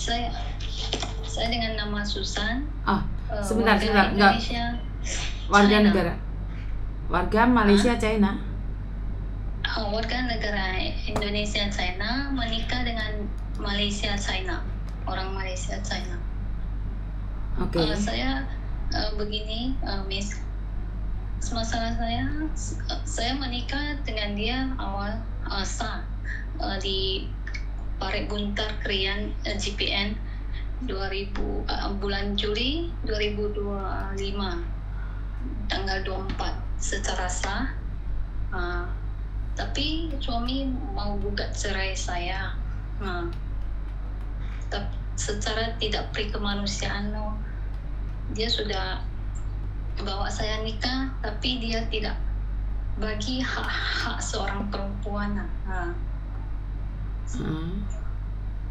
Saya saya dengan nama Susan. Sebentar, warga enggak. Indonesia, Warga China. negara. Warga Malaysia, China. Warga negara Indonesia China menikah dengan Malaysia China. Orang Malaysia China. Oke. Saya begini, Miss. Masalah saya menikah dengan dia awal di Parit Buntar Krian GPN 2000 bulan Juli 2025 tanggal 24 secara sah. Tapi suami mau gugat cerai saya. Tapi secara tidak prikemanusiaan, dia sudah bawa saya nikah, tapi dia tidak bagi hak seorang perempuan.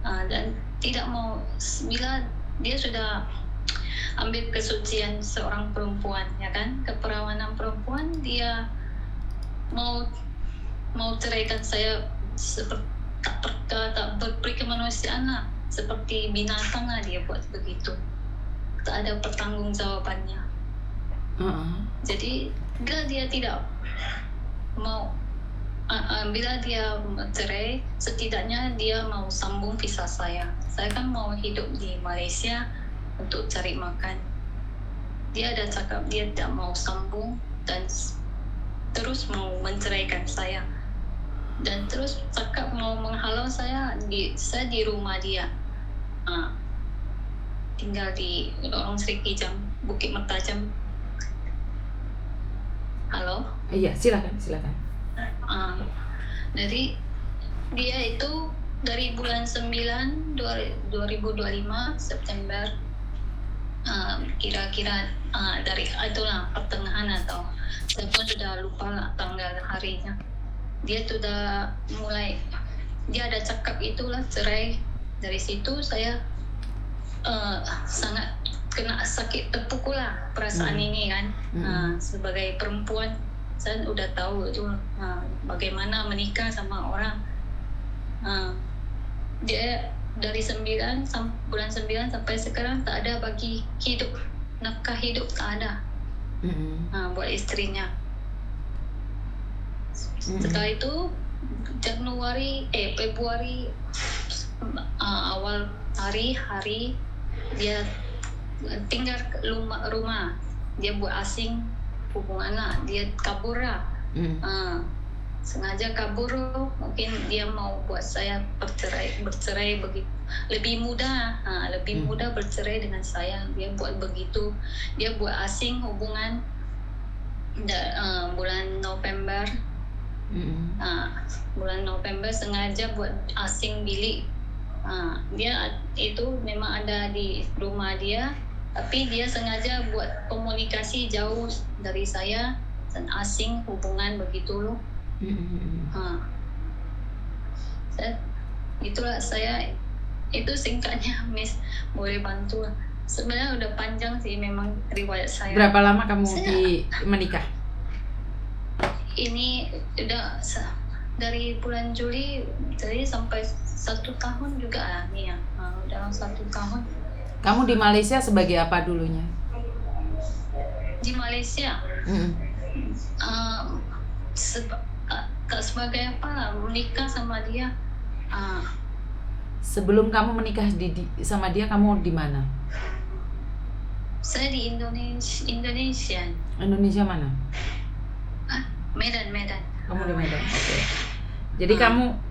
Dan tidak mau, bila dia sudah ambil kesucian seorang perempuan, ya kan, keperawanan perempuan, dia mau ceraikan saya seperti tak berprikemanusiaan lah, seperti binatang lah dia buat begitu, tak ada pertanggungjawabannya. Jadi bila dia tidak mau, bila dia cerai, setidaknya dia mau sambung visa saya. Saya kan mau hidup di Malaysia untuk cari makan. Dia ada cakap dia tidak mau sambung dan terus mau menceraikan saya, dan terus cakap mau menghalau saya di rumah dia. Tinggal di Lorong Sri Kijang, Bukit Mertajam. Halo? Iya, silakan. Jadi dia itu dari bulan 9 2025 September, kira-kira dari itulah pertengahan, atau saya pun sudah lupa lah tanggal harinya. Dia sudah mulai, dia ada cakap itulah cerai. Dari situ saya sangat kena sakit, terpukul lah perasaan ini kan. Sebagai perempuan saya udah tahu itu bagaimana menikah sama orang. Dia dari bulan 9 sampai sekarang tak ada bagi hidup, nafkah hidup tak ada buat istrinya. Setelah itu Februari awal hari dia tinggal rumah, dia buat asing hubungan lah, dia kabur lah. Sengaja kabur, mungkin dia mau buat saya bercerai begitu, lebih mudah bercerai dengan saya. Dia buat begitu, dia buat asing hubungan bulan November. Bulan November sengaja buat asing bilik. Dia itu memang ada di rumah dia, tapi dia sengaja buat komunikasi jauh dari saya dan asing hubungan begitu loh. Itulah saya, itu singkatnya, Miss, boleh bantu. Sebenarnya udah panjang sih memang riwayat saya. Berapa lama kamu menikah? Ini udah dari bulan Juli, jadi sampai 1 tahun juga nih ya. Udah 1 tahun. Kamu di Malaysia sebagai apa dulunya? Di Malaysia sebagai apa, menikah sama dia. Sebelum kamu menikah sama dia, kamu di mana? Saya di Indonesia. Indonesia mana? Medan. Kamu di Medan. Oke. Jadi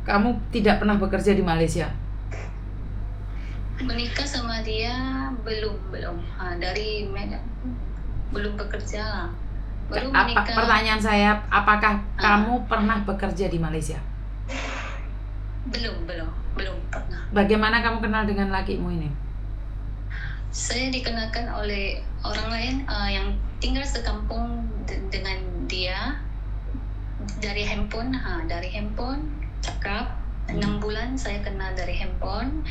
kamu tidak pernah bekerja di Malaysia? Menikah sama dia belum. Dari Medan belum bekerja lah. Baru menikah. Pertanyaan saya, apakah kamu pernah bekerja di Malaysia? Belum pernah. Bagaimana kamu kenal dengan lakimu ini? Saya dikenalkan oleh orang lain yang tinggal sekampung dengan dia dari handphone. Cakap 6 bulan saya kenal dari handphone.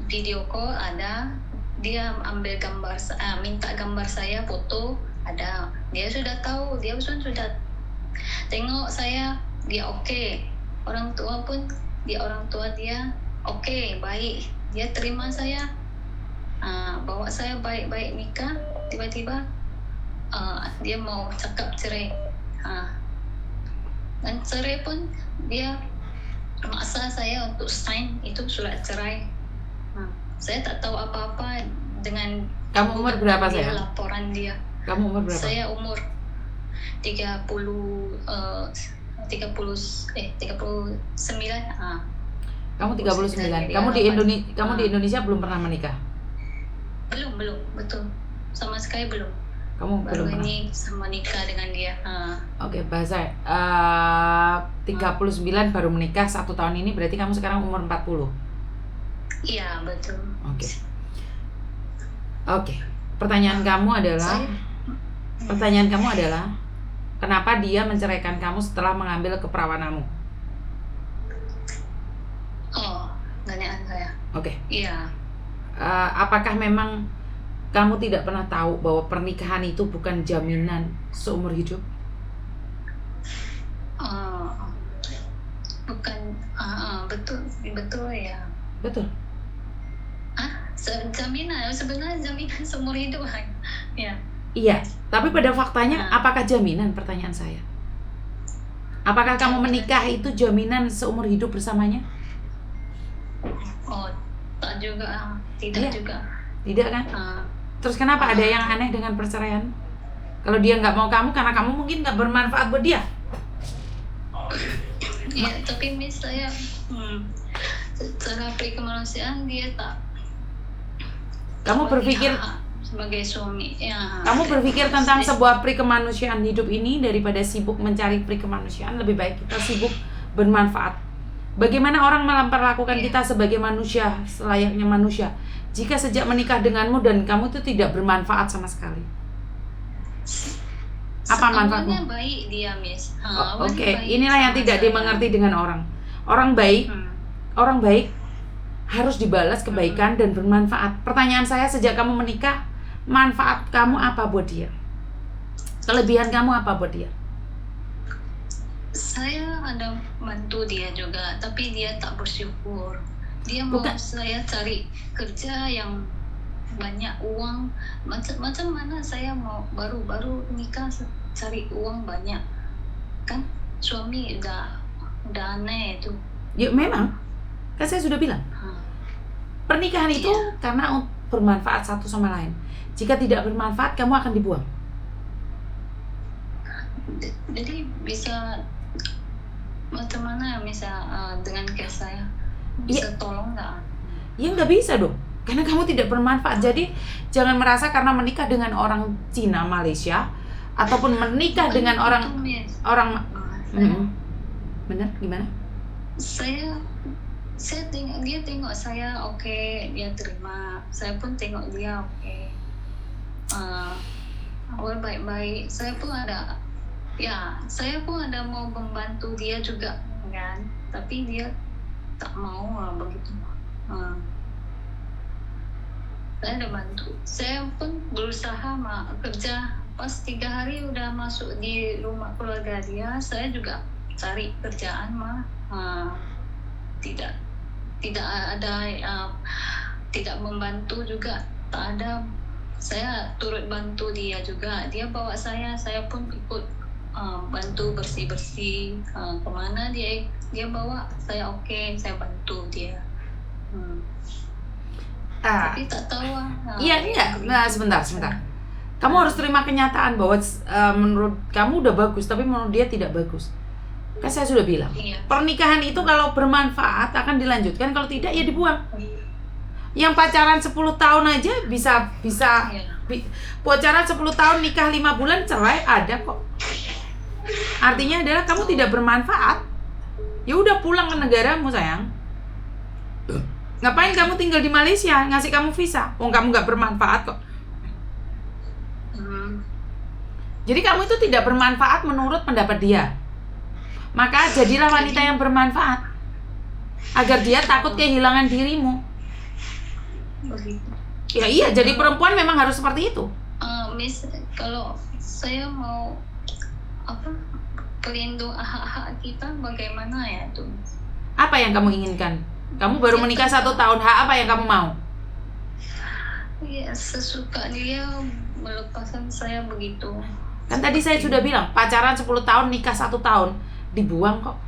Video call ada, dia ambil gambar, minta gambar saya, foto ada. Dia sudah tahu, dia sudah tengok saya, dia okey. Orang tua dia Oke, baik. Dia terima saya, bawa saya baik-baik nikah. Tiba-tiba dia mau cakap cerai. Dan cerai pun dia maksa saya untuk sign itu surat cerai. Saya tak tahu apa-apa dengan Kamu umur berapa dia, sayang? laporan dia. Kamu umur berapa? Saya umur 39. Kamu 39. Kamu di Indonesia belum pernah menikah? Belum, betul. Sama sekali belum. Kamu Baru belum pernah. ini sama nikah dengan dia. Oke, bahasa 39 baru menikah 1 tahun ini, berarti kamu sekarang umur 40. Iya, betul. Oke. Pertanyaan kamu adalah kenapa dia menceraikan kamu setelah mengambil keperawananmu? Pertanyaan saya. Oke. Iya. Apakah memang kamu tidak pernah tahu bahwa pernikahan itu bukan jaminan seumur hidup? Bukan. Betul ya. Betul. Sebenarnya jaminan seumur hidup. Ya. Iya, tapi pada faktanya apakah jaminan, pertanyaan saya? Apakah kamu menikah itu jaminan seumur hidup bersamanya? Tak juga. Tidak juga. Tidak kan? Terus kenapa ada yang aneh dengan perceraian? Kalau dia nggak mau kamu karena kamu mungkin nggak bermanfaat buat dia. Ya, tapi misalnya secara kemanusiaan dia tak. Kamu berpikir sebagai suami, ya. Kamu berpikir tentang sebuah peri kemanusiaan hidup ini daripada sibuk mencari peri kemanusiaan, lebih baik kita sibuk bermanfaat. Bagaimana orang memperlakukan kita sebagai manusia, selayaknya manusia, jika sejak menikah denganmu dan kamu itu tidak bermanfaat sama sekali? Apa manfaatmu? Awalnya baik dia, Miss. Oke, inilah yang tidak dimengerti dengan orang. Orang baik harus dibalas kebaikan dan bermanfaat. Pertanyaan saya, sejak kamu menikah, manfaat kamu apa buat dia? Kelebihan kamu apa buat dia? Saya ada bantu dia juga, tapi dia tak bersyukur. Dia mau saya cari kerja yang banyak uang. Macam mana saya mau baru nikah cari uang banyak, kan? Suami udah aneh itu. Ya memang, kan saya sudah bilang. Pernikahan itu karena bermanfaat satu sama lain. Jika tidak bermanfaat, kamu akan dibuang. Jadi bisa macam mana dengan case saya? Bisa tolong nggak? Ya nggak bisa dong, karena kamu tidak bermanfaat. Jadi jangan merasa karena menikah dengan orang Cina, Malaysia, ataupun menikah dengan orang benar gimana? Saya tengok dia, tengok saya oke, dia terima. Saya pun tengok dia oke. Awal baik-baik. Saya pun ada mau membantu dia juga kan, tapi dia tak mau begitu. Saya ada bantu. Saya pun berusaha kerja. Pas 3 hari udah masuk di rumah keluarga dia, saya juga cari kerjaan tidak ada, tidak membantu juga, tak ada. Saya turut bantu dia juga. Dia bawa saya pun ikut bantu bersih kemana dia bawa saya, oke, saya bantu dia. Tapi tak tahu. Iya enggak. Nah, sebentar. Kamu harus terima kenyataan bahwa menurut kamu udah bagus, tapi menurut dia tidak bagus. Kan saya sudah bilang, pernikahan itu kalau bermanfaat akan dilanjutkan, kalau tidak ya dibuang. Yang pacaran 10 tahun aja bisa pacaran 10 tahun, nikah 5 bulan, cerai ada kok. Artinya adalah kamu tidak bermanfaat. Ya udah, pulang ke negaramu sayang. Ngapain kamu tinggal di Malaysia, ngasih kamu visa? Kamu nggak bermanfaat kok. Jadi kamu itu tidak bermanfaat menurut pendapat dia. Maka jadilah wanita yang bermanfaat, agar dia takut kehilangan dirimu. Ya iya, jadi perempuan memang harus seperti itu. Miss, kalau saya mau pelindung hak-hak kita, bagaimana ya itu? Apa yang kamu inginkan? Kamu baru menikah 1 tahun, hak apa yang kamu mau? Ya, sesuka dia melepaskan saya begitu. Kan tadi saya sudah bilang, pacaran 10 tahun, nikah 1 tahun, dibuang kok.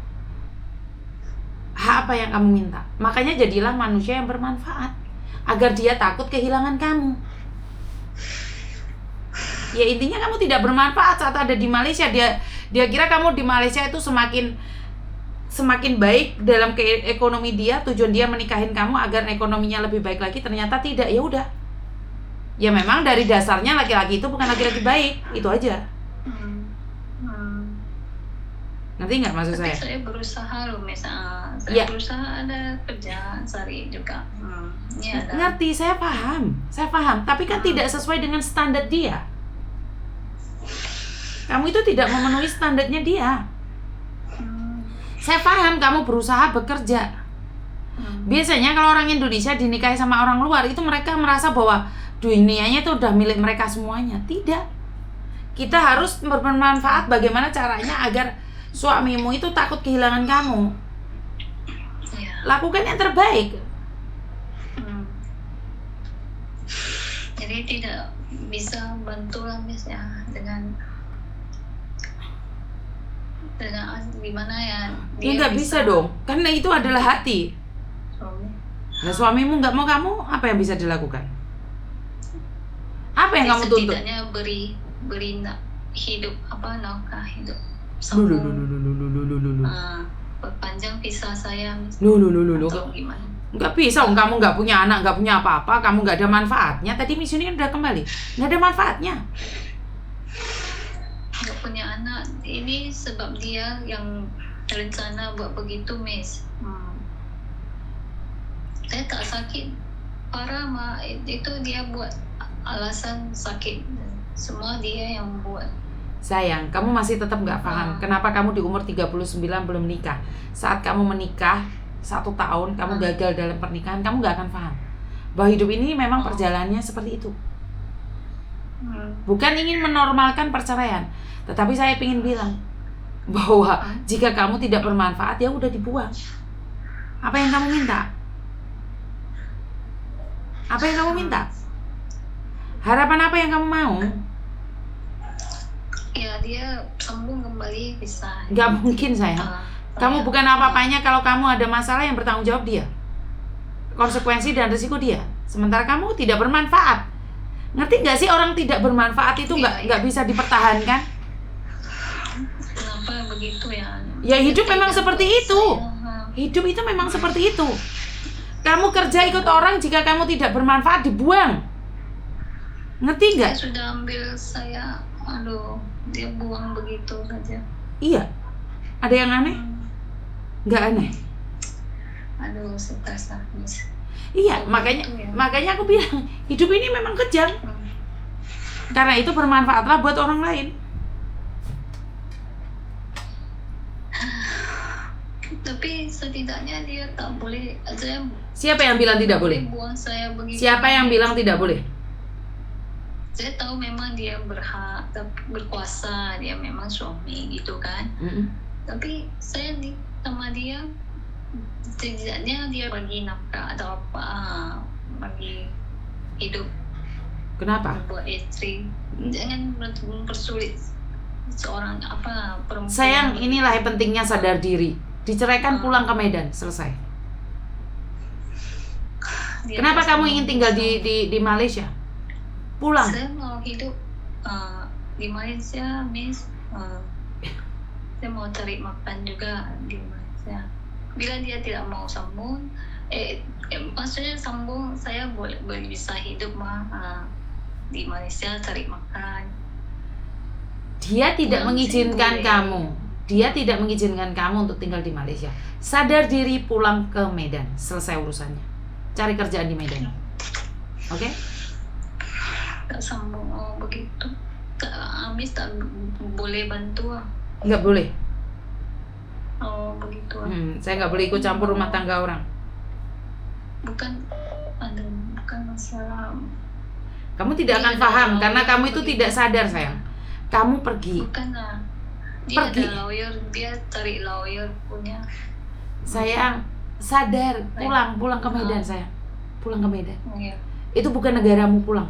Hak apa yang kamu minta? Makanya jadilah manusia yang bermanfaat, agar dia takut kehilangan kamu. Ya intinya kamu tidak bermanfaat saat ada di Malaysia. Dia kira kamu di Malaysia itu semakin baik dalam ekonomi dia, tujuan dia menikahin kamu agar ekonominya lebih baik lagi. Ternyata tidak. Ya udah, ya memang dari dasarnya laki-laki itu bukan laki-laki baik, itu aja. Ngerti nggak maksud Tapi saya? saya berusaha loh, misalnya Ya. saya berusaha ada kerjaan cari juga. Ini ada. Ngerti, saya paham. Tapi kan tidak sesuai dengan standar dia. Kamu itu tidak memenuhi standarnya dia. Saya paham kamu berusaha bekerja. Biasanya kalau orang Indonesia dinikahi sama orang luar itu mereka merasa bahwa dunianya itu udah milik mereka semuanya. Tidak. Kita harus bermanfaat bagaimana caranya agar suamimu itu takut kehilangan kamu. Ya. Lakukan yang terbaik. Jadi tidak bisa bantu lah misalnya dengan gimana ya? Ya nggak bisa dong, karena itu adalah hati. Suami. Nah suamimu nggak mau kamu, apa yang bisa dilakukan? Apa yang kamu tuntut? Setidaknya beri hidup nafkah hidup. Perpanjang visa saya. Atau gimana? Nggak bisa, kamu nggak punya anak, nggak punya apa-apa, kamu nggak ada manfaatnya. Tadi Miss Yuni udah kembali, nggak ada manfaatnya. Nggak punya anak, ini sebab dia yang rencana buat begitu, Miss. Saya tak sakit parah, itu dia buat alasan sakit. Semua dia yang buat. Sayang, kamu masih tetap nggak paham kenapa kamu di umur 39 belum menikah. Saat kamu menikah 1 tahun, kamu gagal dalam pernikahan, kamu nggak akan paham bahwa hidup ini memang perjalanannya seperti itu. Bukan ingin menormalkan perceraian, tetapi saya ingin bilang bahwa jika kamu tidak bermanfaat, ya udah dibuang. Apa yang kamu minta? Apa yang kamu minta? Harapan apa yang kamu mau? Ya dia sembuh kembali bisa. Gak mungkin sayang. Kamu bukan apa-apanya kalau kamu ada masalah yang bertanggung jawab dia. Konsekuensi dan risiko dia. Sementara kamu tidak bermanfaat. Ngerti gak sih orang tidak bermanfaat itu nggak bisa dipertahankan? Kenapa begitu ya? Ya hidup memang seperti itu. Hidup itu memang seperti itu. Kamu kerja ikut orang, jika kamu tidak bermanfaat dibuang. Ngerti nggak? Dia sudah ambil saya, dia buang begitu saja. Iya. Ada yang aneh? Nggak aneh. Stres lah, Miss. Iya, makanya aku bilang hidup ini memang kejam. Karena itu bermanfaatlah buat orang lain. Tapi setidaknya dia tak boleh. Siapa yang bilang tidak boleh? Buang saya begitu. Siapa yang bilang tidak boleh? Saya tahu memang dia berhak, berkuasa, dia memang suami gitu kan. Tapi saya sama dia, setidaknya dia bagi nafkah atau apa, bagi hidup. Kenapa? Buat istri, jangan mempersulit seorang perempuan. Sayang, inilah yang pentingnya sadar diri. Diceraikan, pulang ke Medan, selesai. Kenapa kamu ingin tinggal di Malaysia? Pulang. Saya mau hidup di Malaysia, Miss. Saya mau cari makan juga di Malaysia. Bila dia tidak mau sambung, maksudnya sambung, saya boleh bisa hidup di Malaysia cari makan. Dia tidak mengizinkan kamu. Dia tidak mengizinkan kamu untuk tinggal di Malaysia. Sadar diri, pulang ke Medan, selesai urusannya. Cari kerjaan di Medan. Oke? Tak sambung begitu. Amis tak boleh bantu. Nggak boleh. Begitu. Saya nggak boleh ikut campur rumah tangga orang. Bukan masalah. Kamu tidak akan paham karena kamu itu tidak sadar, sayang. Kamu pergi. Bukan lah. Dia Pergi. ada lawyer, dia cari lawyer punya. Sayang, sadar, pulang ke Medan sayang, pulang ke Medan. Iya. Itu bukan negaramu, pulang.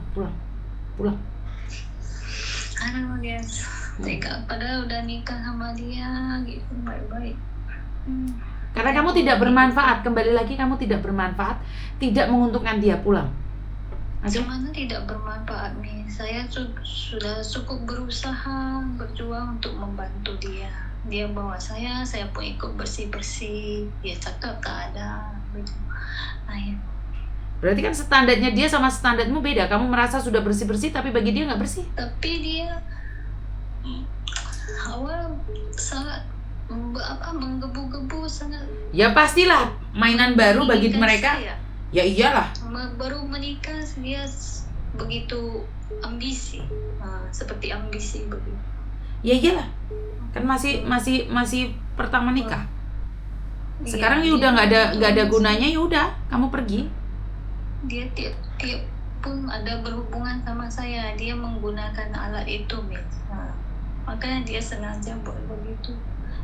Aduh dia tega, padahal udah nikah sama dia gitu baik-baik. Karena kamu tidak bermanfaat, kembali lagi kamu tidak bermanfaat, tidak menguntungkan dia, pulang. Gimana tidak bermanfaat nih? Saya sudah cukup berusaha berjuang untuk membantu dia. Dia bawa saya pun ikut bersih-bersih. Dia cakap tak ada. Ayo. Berarti kan standarnya dia sama standarmu beda. Kamu merasa sudah bersih-bersih, tapi bagi dia nggak bersih. Tapi dia awal sangat menggebu-gebu sangat. Ya pastilah, mainan baru bagi mereka. Saya. Ya iyalah. Baru menikah dia begitu ambisi, seperti ambisi begitu. Ya iyalah, kan masih pertama nikah. Sekarang ya udah nggak ada gunanya, ya udah kamu pergi. Dia tiap pun ada berhubungan sama saya, dia menggunakan alat itu, makanya dia sengaja buat begitu.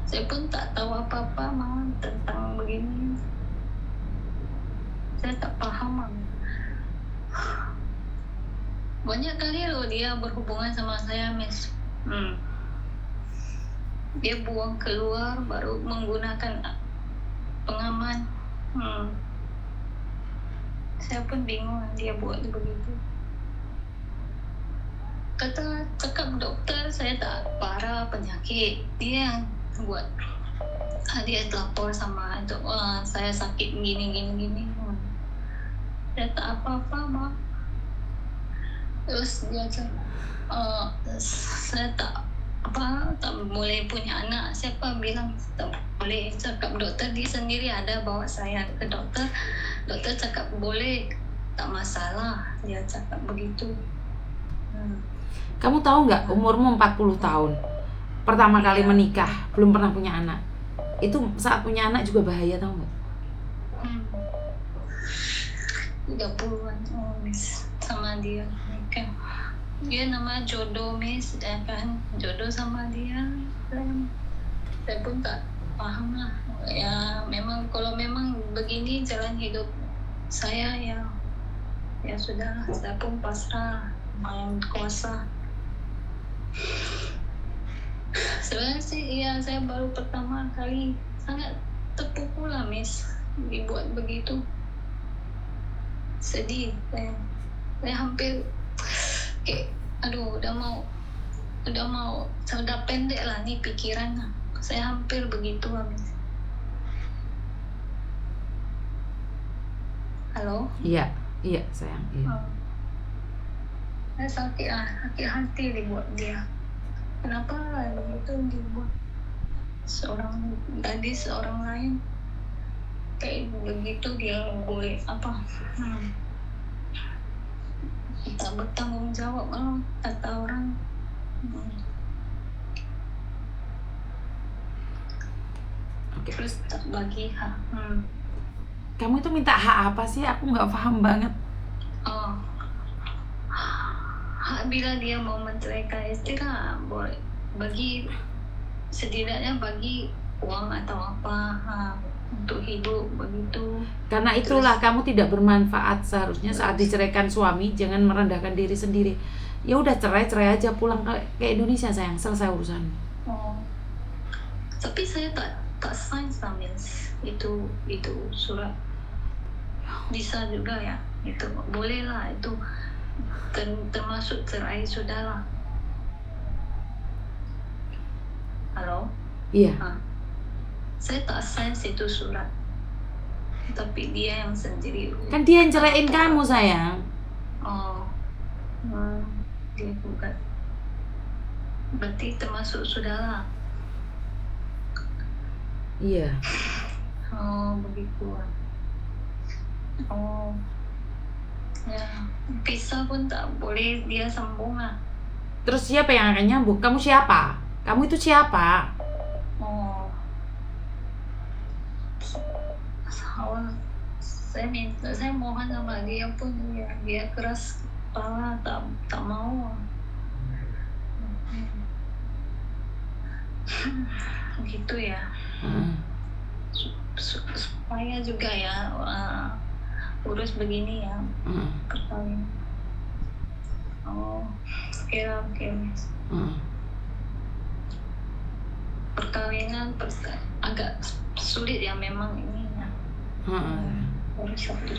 Saya pun tak tahu apa-apa tentang begini. Saya tak paham. Banyak kali loh dia berhubungan sama saya, Miss. Dia buang keluar baru menggunakan pengaman. Saya pun bingung dia buat begitu. Cakap dokter saya tak parah penyakit. Dia buat dia lapor sama itu, saya sakit gini. Saya tak apa-apa, terus dia saya tak boleh punya anak. Siapa bilang tak boleh? Cakap dokter, dia sendiri ada bawa saya ke dokter cakap boleh, tak masalah. Dia cakap begitu. Kamu tahu nggak, umurmu 40 tahun, pertama kali menikah, belum pernah punya anak. Itu saat punya anak juga bahaya, tahu nggak? 30-an Miss, sama dia nikah. Dia nama jodoh, Miss, ya kan? Jodoh sama dia. Saya pun tak paham lah. Ya memang kalau memang begini jalan hidup saya, ya sudah, saya pun pasrah, main kuasa. Sebenarnya sih saya baru pertama kali sangat terpukul lah, Miss, dibuat begitu. Sedih saya hampir udah mau sudah pendek lah nih pikiran. Saya hampir begitu, Miss. Halo? Iya sayang. Iya. Saya sakit hati dibuat dia. Kenapa begitu dibuat seorang gadis, seorang lain kayak begitu? Dia boleh apa? Tak bertanggung jawab kata orang. Oke. Terus tak bagi hak. Kamu itu minta hak apa sih? Aku nggak paham banget. Hak bila dia mau menceraikan istri lah, boleh bagi, setidaknya bagi uang atau apa untuk hidup begitu. Karena itulah kamu tidak bermanfaat. Seharusnya saat diceraikan suami jangan merendahkan diri sendiri. Ya udah cerai aja, pulang ke Indonesia sayang, selesai urusan. Tapi saya tak sign sama itu surat. Bisa juga ya, itu boleh lah, itu termasuk cerai sudahlah. Halo? Iya. Saya tak sign itu surat, tapi dia yang sendiri. Kan dia yang ceraiin kamu sayang. Dia bukan. Berarti termasuk sudahlah. Iya. Begitu. Ya, pisah pun tak boleh, dia sambung lah. Terus siapa yang akan nyambung? Kamu siapa? Kamu itu siapa? Saya mohon sama dia pun dia keras kepala, tak mau. Gitu ya. supaya juga ya urus begini ya perkawinan. Oh, oke. Perkawinan agak sulit ya memang ini ya. Urus satu.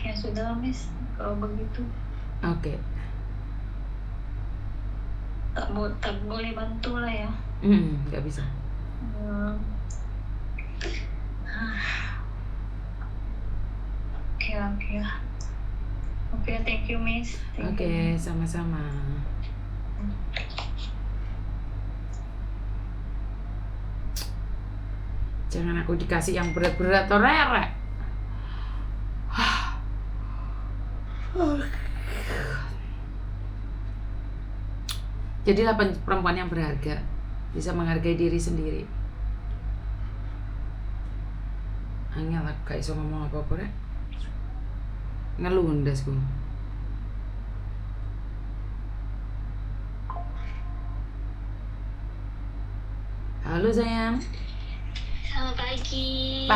Ya sudah Miss, kalau begitu. Oke. Tak boleh bantu lah ya. Nggak bisa. Oke, thank you Miss. Oke, sama-sama. Jangan aku dikasih yang berat-berat atau rere. Jadilah perempuan yang berharga, bisa menghargai diri sendiri. Angel aku gak iso ngomong apa-apa rek. Ngeluh ndasku. Halo sayang. Selamat pagi.